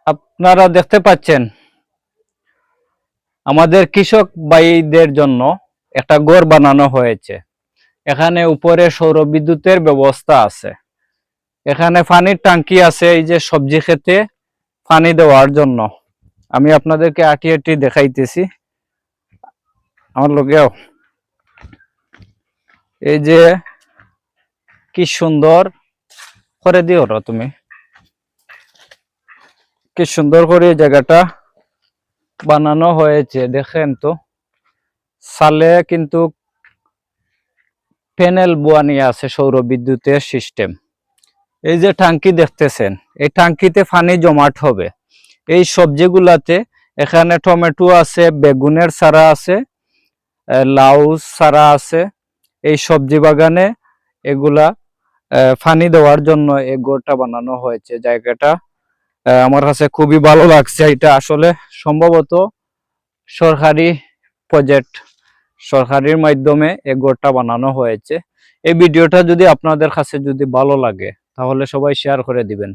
আপনারা দেখতে পাচ্ছেন আমাদের কৃষক ভাইদের জন্য একটা ঘর বানানো হয়েছে। এখানে উপরে সৌর বিদ্যুতের ব্যবস্থা আছে, এখানে পানির ট্যাঙ্কি আছে, এই যে সবজি খেতে পানি দেওয়ার জন্য। আমি আপনাদেরকে আটি আটি দেখাইতেছি, আমার লগেও এই যে কি সুন্দর করে দিও তুমি, কি সুন্দর করে এই জায়গাটা বানানো হয়েছে। দেখেন তো, সালে কিন্তু প্যানেল বোয়ানি আছে, সৌর বিদ্যুতের সিস্টেম। এই যে ট্যাঙ্কি দেখতেছেন, এই ট্যাঙ্কিতে পানি জমাট হবে এই সবজিগুলাতে। এখানে টমেটো আছে, বেগুনের চারা আছে, লাউ চারা আছে। এই সবজি বাগানে এগুলা পানি দেওয়ার জন্য এই ঘরটা বানানো হয়েছে। জায়গাটা আমার কাছে খুবই ভালো লাগছে। এটা আসলে সম্ভবত সরকারি প্রজেক্ট, সরকারের মাধ্যমে এই ঘরটা বানানো হয়েছে। এই ভিডিওটা যদি আপনাদের কাছে যদি ভালো লাগে তাহলে সবাই শেয়ার করে দিবেন।